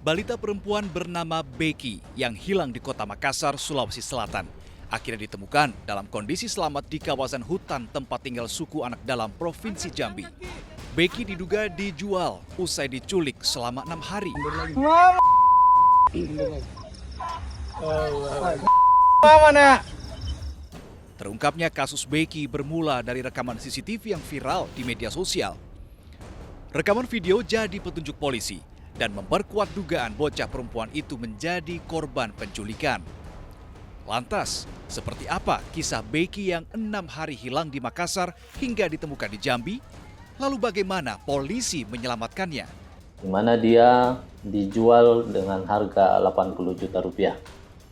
Balita perempuan bernama Becky yang hilang di kota Makassar, Sulawesi Selatan, akhirnya ditemukan dalam kondisi selamat di kawasan hutan tempat tinggal suku anak dalam Provinsi Jambi. Becky diduga dijual usai diculik selama 6 hari. Terungkapnya kasus Becky bermula dari rekaman CCTV yang viral di media sosial. Rekaman video jadi petunjuk polisi dan memperkuat dugaan bocah perempuan itu menjadi korban penculikan. Lantas, seperti apa kisah Becky yang 6 hari hilang di Makassar hingga ditemukan di Jambi? Lalu bagaimana polisi menyelamatkannya? Di mana dia dijual dengan harga 80 juta rupiah.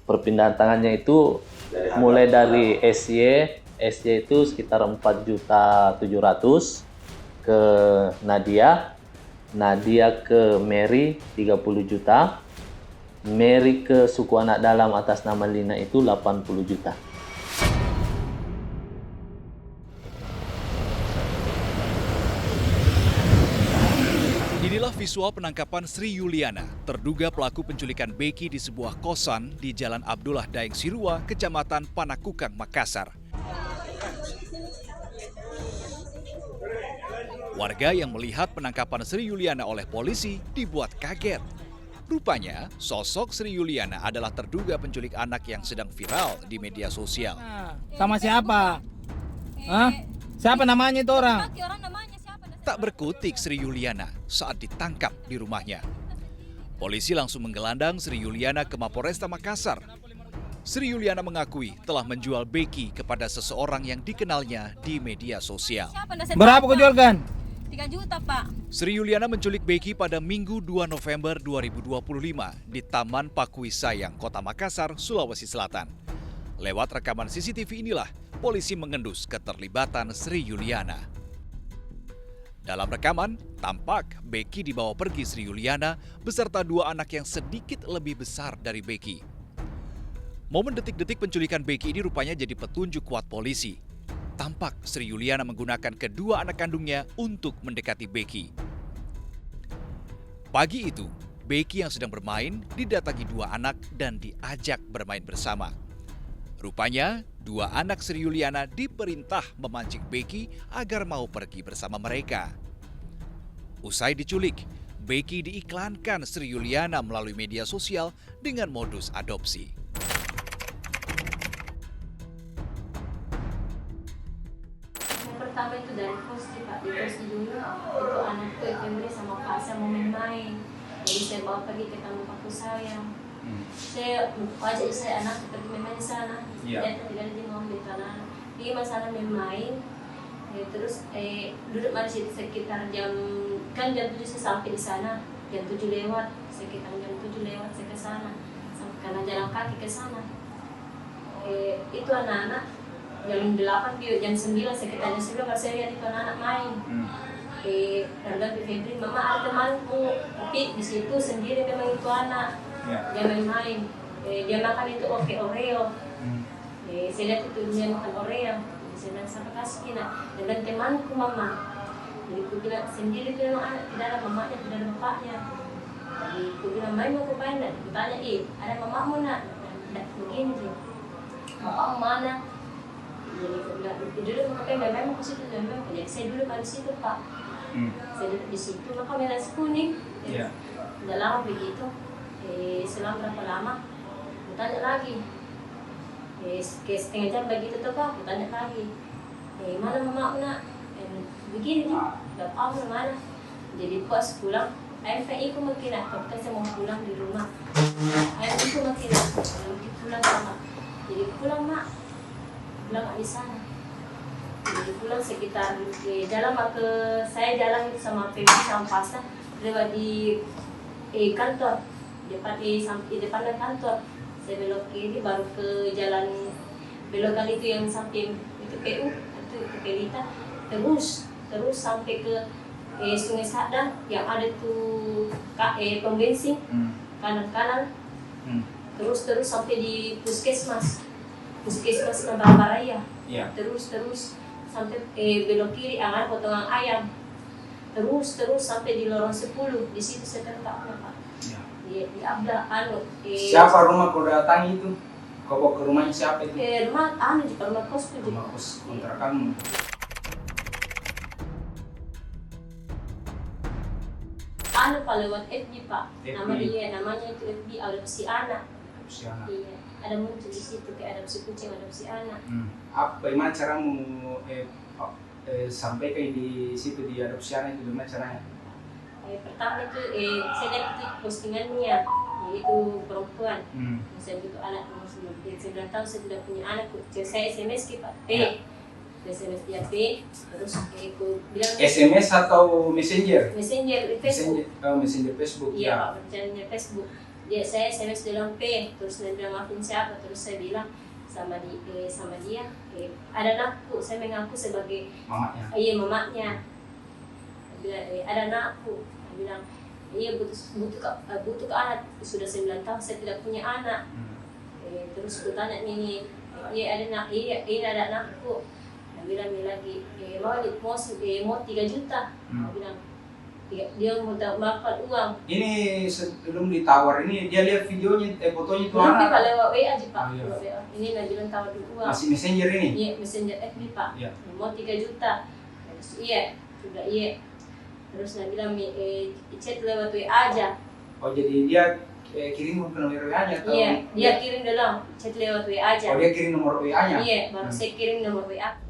Perpindahan tangannya itu mulai dari SY itu sekitar 4.700.000 ke Nadia ke Mary 30 juta, Mary ke suku anak dalam atas nama Lina itu 80 juta. Inilah visual penangkapan Sri Yuliana, terduga pelaku penculikan Becky di sebuah kosan di Jalan Abdullah Daeng Sirua, Kecamatan Panakukang, Makassar. Warga yang melihat penangkapan Sri Yuliana oleh polisi dibuat kaget. Rupanya, sosok Sri Yuliana adalah terduga penculik anak yang sedang viral di media sosial. Sama siapa? Hah? Siapa namanya itu orang? Tak berkutik Sri Yuliana saat ditangkap di rumahnya. Polisi langsung menggelandang Sri Yuliana ke Mapolresta Makassar. Sri Yuliana mengakui telah menjual Becky kepada seseorang yang dikenalnya di media sosial. Berapa kau jualkan? 3 juta, Pak. Sri Yuliana menculik Becky pada Minggu 2 November 2025 di Taman Pakui Sayang, Kota Makassar, Sulawesi Selatan. Lewat rekaman CCTV inilah polisi mengendus keterlibatan Sri Yuliana. Dalam rekaman, tampak Becky dibawa pergi Sri Yuliana beserta 2 anak yang sedikit lebih besar dari Becky. Momen detik-detik penculikan Becky ini rupanya jadi petunjuk kuat polisi. Tampak Sri Yuliana menggunakan kedua anak kandungnya untuk mendekati Becky. Pagi itu, Becky yang sedang bermain didatangi 2 anak dan diajak bermain bersama. Rupanya, 2 anak Sri Yuliana diperintah memancing Becky agar mau pergi bersama mereka. Usai diculik, Becky diiklankan Sri Yuliana melalui media sosial dengan modus adopsi. Pertama itu dari Kosti, Pak. Di Kosti dulu itu anakku Efemri sama Kak saya mau main-main. Jadi saya bawa pergi ke taman paku sayang. Saya ajak saya anak pergi main-main di sana. Ternyata tidak ada di mobil karena dia masalah main-main. Terus duduk di situ sekitar jam 7 saya sampai di sana. Jam 7 lewat, sekitar jam 7 lewat saya ke sana. Karena jalan kaki ke sana. Itu anak-anak jam 8, jam 9, sekitar jam 9 kalau saya lihat itu anak-anak main. Dan Febri, mama ada temanku, tapi di situ sendiri memang itu anak. Dia main-main. Dia makan itu Oreo. Saya lihat itu dia makan Oreo. Saya bilang sampai kasih dan temanku mama. Jadi aku bilang sendiri itu memang anak, tidak ada mamanya, tidak ada bapaknya. Jadi aku bilang main mau ke mana? Aku tanya, ada mamamu nak? Tidak begini sih. Bapakmu mana? Jadi dulu makanya memang ke situ memang jadi saya dulu pada situ Pak. Saya duduk di situ maka merah kuning. Udah lama begitu. Selang berapa lama? Aku tanya lagi. Ke setengah jam begitu tuh Pak. Aku tanya lagi. Mana mama nak? Begini nih. Bapakmu mana? Jadi pas pulang. Ayah aku makin nak. Tapi saya mau pulang di rumah. Ayah aku makin nak. Pulang sama. Jadi pulang mak. Pulang di sana. Jadi pulang sekitar jalan ke saya jalan itu sama Febri sama Pasta lewat di kantor depan kantor. Saya belok kiri baru ke jalan belokan itu yang sampai itu PU itu ke Pelita terus sampai ke Sungai Sadang yang ada tuh pom bensin kanan terus sampai di puskesmas Nambah Raya. Terus sampai belok kiri angan potongan ayam. Terus sampai di lorong 10 di situ saya tertangkap Pak. di Abda Siapa rumah kau datangi itu? Kau bawa ke rumahnya siapa itu? rumah juga rumah kosku juga. Rumah kos kontrakanmu. Pak lewat FB Pak, FB. namanya itu FB adopsi anak. Si anak. Iya, ada muncul di situ kayak adopsi kucing, adopsi anak. Bagaimana caramu sampaikan di situ di adopsi anak itu gimana caranya? Pertama itu saya lihat itu postingannya, yaitu perempuan. Saya begitu anak umur 9 tahun saya tidak punya anak, saya SMS ke Pak P. SMS dia P, terus aku bilang SMS atau Messenger? Messenger Facebook. Messenger Facebook. Iya Pak, bercandanya Facebook. Saya SMS bilang P, terus dia bilang akun siapa, terus saya bilang sama dia, ada anakku, saya mengaku sebagai Mamanya. iya mamanya. Bilang ada anakku, saya bilang iya butuh ke anak, sudah 9 tahun saya tidak punya anak. Terus aku tanya ini, iya ada anak, iya ada anakku. Bilang lagi mau 3 juta. Bilang dia mau dapat uang. Ini sebelum ditawar ini dia lihat videonya, fotonya itu Belum anak. Pak lewat WA aja Pak. Oh, iya. Lewat WA. Ini lagi bilang tawar uang. Masih Messenger ini? Iya Messenger FB Pak. Iya. Mau 3 juta. Terus iya sudah iya. Terus dia bilang chat lewat WA aja. Oh jadi dia kirim ke nomor WA-nya atau? Iya dia kirim dalam chat lewat WA aja. Oh dia kirim nomor WA-nya? Iya baru saya kirim nomor WA.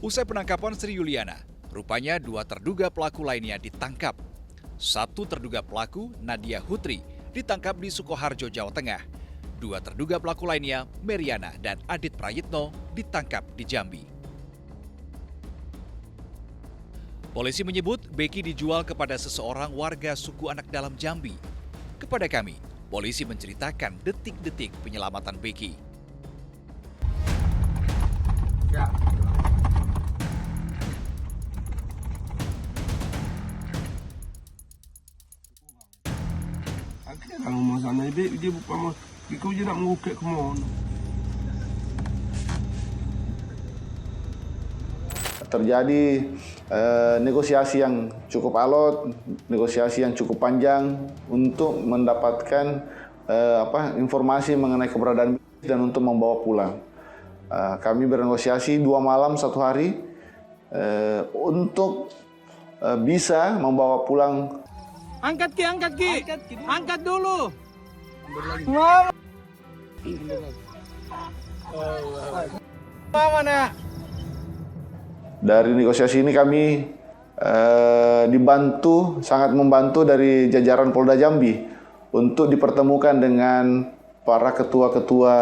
Usai penangkapan Sri Yuliana, rupanya 2 terduga pelaku lainnya ditangkap. 1 terduga pelaku, Nadia Hutri, ditangkap di Sukoharjo, Jawa Tengah. 2 terduga pelaku lainnya, Meriana dan Adit Prayitno, ditangkap di Jambi. Polisi menyebut Beki dijual kepada seseorang warga suku Anak Dalam Jambi. Kepada kami, polisi menceritakan detik-detik penyelamatan Beki. Ya. Kalau masalahnya dia bukan kau je nak mengukit ke mana. Terjadi negosiasi yang cukup alot, negosiasi yang cukup panjang untuk mendapatkan informasi mengenai keberadaan dan untuk membawa pulang. Kami bernegosiasi 2 malam 1 hari untuk bisa membawa pulang. Angkat Ki. Angkat dulu. Mana? Dari negosiasi ini kami sangat membantu dari jajaran Polda Jambi untuk dipertemukan dengan para ketua-ketua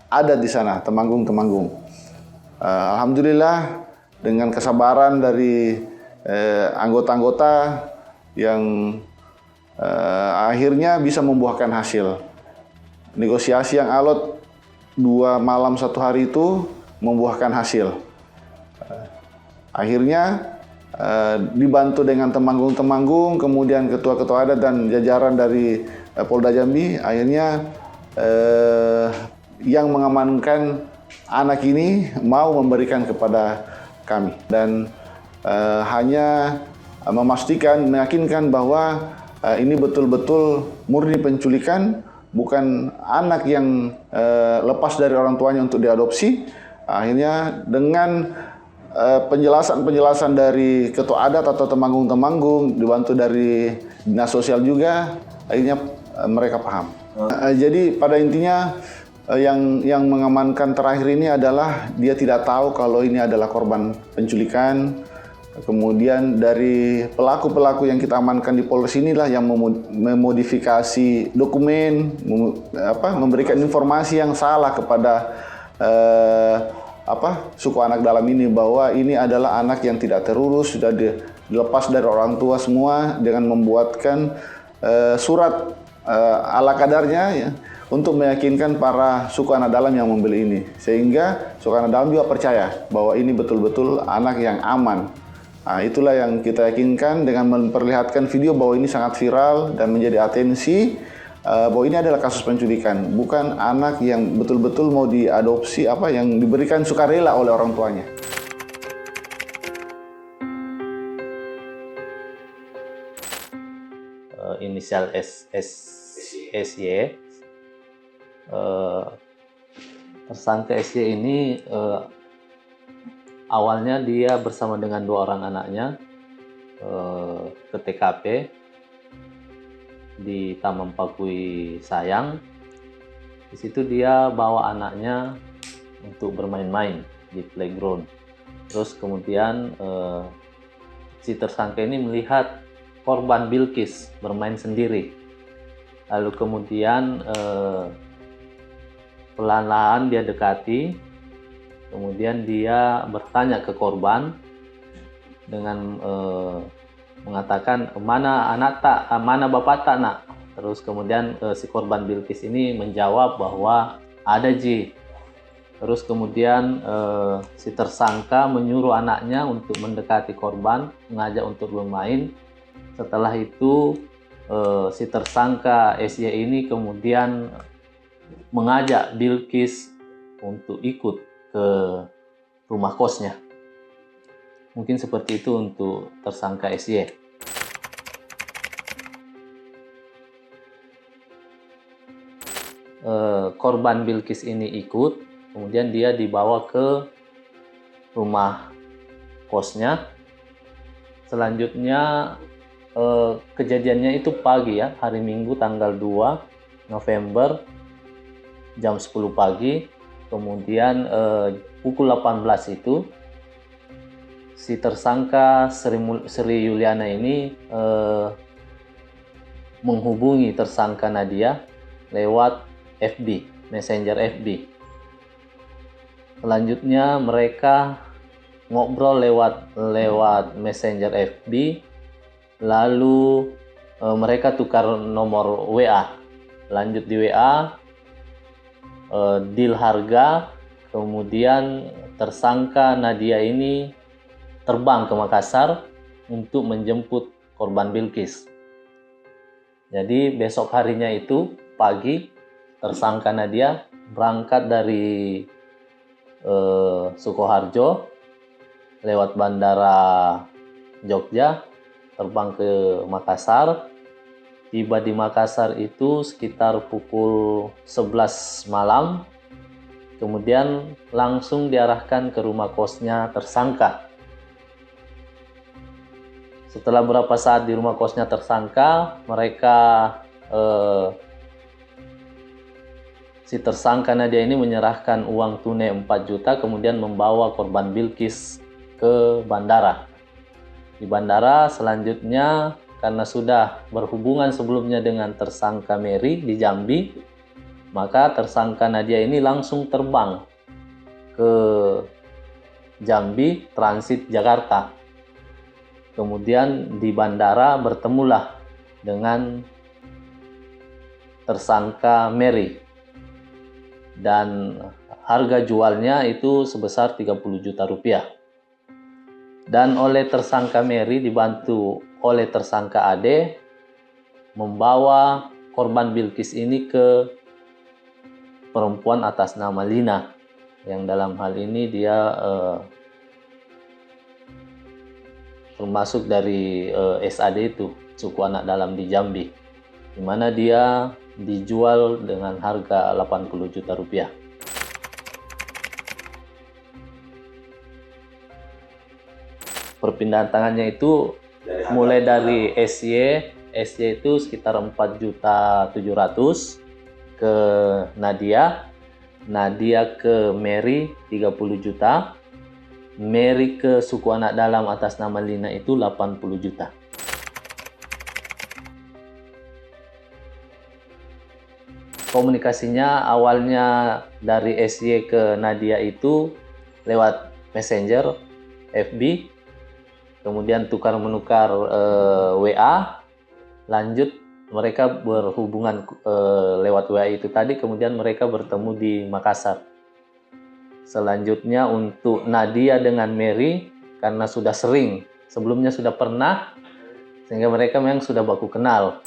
adat di sana, Temanggung. Alhamdulillah dengan kesabaran dari anggota-anggota yang akhirnya bisa membuahkan hasil. Negosiasi yang alot 2 malam 1 hari itu membuahkan hasil. Akhirnya dibantu dengan Temanggung, kemudian ketua-ketua adat dan jajaran dari Polda Jambi, akhirnya yang mengamankan anak ini mau memberikan kepada kami dan hanya meyakinkan bahwa ini betul-betul murni penculikan, bukan anak yang lepas dari orang tuanya untuk diadopsi. Akhirnya dengan penjelasan dari ketua adat atau Temanggung dibantu dari dinas sosial juga, akhirnya mereka paham. Jadi pada intinya yang mengamankan terakhir ini adalah dia tidak tahu kalau ini adalah korban penculikan. Kemudian dari pelaku-pelaku yang kita amankan di Polres inilah yang memodifikasi dokumen, memberikan informasi yang salah kepada suku Anak Dalam ini bahwa ini adalah anak yang tidak terurus, sudah dilepas dari orang tua semua dengan membuatkan surat ala kadarnya ya, untuk meyakinkan para suku Anak Dalam yang membeli ini. Sehingga suku Anak Dalam juga percaya bahwa ini betul-betul anak yang aman. Nah, itulah yang kita yakinkan dengan memperlihatkan video bahwa ini sangat viral dan menjadi atensi bahwa ini adalah kasus penculikan, bukan anak yang betul-betul mau diadopsi, yang diberikan sukarela oleh orang tuanya. inisial SY. Tersangka SY ini awalnya dia bersama dengan 2 orang anaknya ke TKP di Taman Pakui Sayang. Di situ dia bawa anaknya untuk bermain-main di playground. Terus kemudian si tersangka ini melihat korban Bilkis bermain sendiri. Lalu kemudian pelan-pelan dia dekati. Kemudian dia bertanya ke korban dengan mengatakan, mana bapak tak nak? Terus kemudian si korban Bilkis ini menjawab bahwa ada Ji. Terus kemudian si tersangka menyuruh anaknya untuk mendekati korban, mengajak untuk bermain. Setelah itu si tersangka SY ini kemudian mengajak Bilkis untuk ikut ke rumah kosnya. Mungkin seperti itu untuk tersangka SY. Korban Bilkis ini ikut, kemudian dia dibawa ke rumah kosnya. Selanjutnya kejadiannya itu pagi ya, hari Minggu tanggal 2 November jam 10 pagi. Kemudian pukul 18 itu si tersangka Sri Yuliana ini menghubungi tersangka Nadia lewat FB, Messenger FB. Selanjutnya mereka ngobrol lewat Messenger FB, lalu mereka tukar nomor WA. Lanjut di WA, deal harga, kemudian tersangka Nadia ini terbang ke Makassar untuk menjemput korban Bilkis. Jadi besok harinya itu pagi, tersangka Nadia berangkat dari Sukoharjo lewat bandara Jogja, terbang ke Makassar. Tiba di Makassar itu sekitar pukul 11 malam. Kemudian langsung diarahkan ke rumah kosnya tersangka. Setelah beberapa saat di rumah kosnya tersangka, si tersangka Nadia ini menyerahkan uang tunai 4 juta, kemudian membawa korban Bilkis ke bandara. Di bandara selanjutnya, karena sudah berhubungan sebelumnya dengan tersangka Mary di Jambi, maka tersangka Nadia ini langsung terbang ke Jambi transit Jakarta. Kemudian di bandara bertemulah dengan tersangka Mary. Dan harga jualnya itu sebesar 30 juta rupiah. Dan oleh tersangka Mary dibantu oleh tersangka Ade membawa korban Bilkis ini ke perempuan atas nama Lina, yang dalam hal ini dia termasuk dari SAD itu, suku anak dalam di Jambi, di mana dia dijual dengan harga 80 juta rupiah. Perpindahan tangannya itu mulai dari SY itu sekitar 4.700.000 ke Nadia ke Mary 30 juta, Mary ke suku anak dalam atas nama Lina itu 80 juta. Komunikasinya awalnya dari SY ke Nadia itu lewat Messenger FB, kemudian tukar-menukar WA, lanjut mereka berhubungan lewat WA itu tadi, kemudian mereka bertemu di Makassar. Selanjutnya untuk Nadia dengan Mary, karena sudah sering, sebelumnya sudah pernah, sehingga mereka memang sudah baku kenal.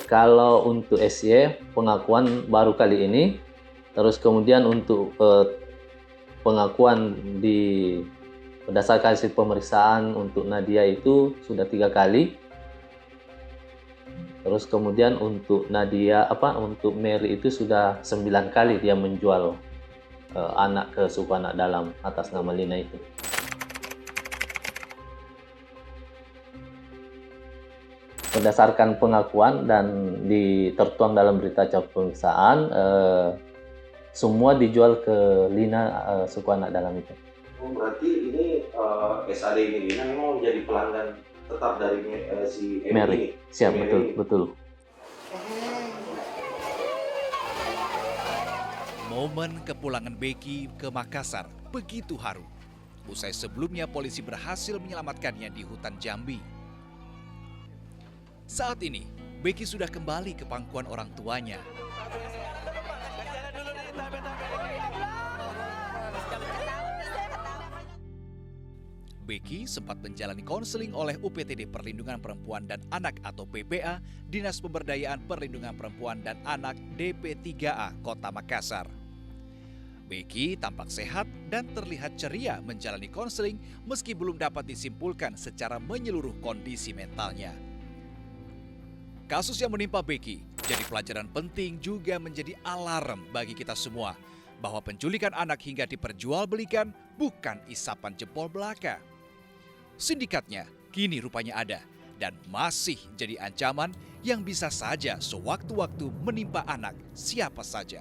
Kalau untuk SY, pengakuan baru kali ini. Terus kemudian untuk pengakuan di Berdasarkan hasil pemeriksaan untuk Nadia itu sudah 3 kali. Terus kemudian untuk untuk Mary itu sudah 9 kali dia menjual anak ke suku anak dalam atas nama Lina itu. Berdasarkan pengakuan dan tertuang dalam berita acara pemeriksaan, semua dijual ke Lina suku anak dalam itu. Oh, berarti ini SAD ini Lina memang menjadi pelanggan tetap dari si Mary. ini. Siap, Mary. betul. Momen kepulangan Becky ke Makassar begitu haru. Usai sebelumnya polisi berhasil menyelamatkannya di hutan Jambi. Saat ini, Becky sudah kembali ke pangkuan orang tuanya. Becky sempat menjalani konseling oleh UPTD Perlindungan Perempuan dan Anak atau PPA, Dinas Pemberdayaan Perlindungan Perempuan dan Anak DP3A Kota Makassar. Becky tampak sehat dan terlihat ceria menjalani konseling meski belum dapat disimpulkan secara menyeluruh kondisi mentalnya. Kasus yang menimpa Becky jadi pelajaran penting juga menjadi alarm bagi kita semua bahwa penculikan anak hingga diperjualbelikan bukan isapan jempol belaka. Sindikatnya kini rupanya ada dan masih jadi ancaman yang bisa saja sewaktu-waktu menimpa anak siapa saja.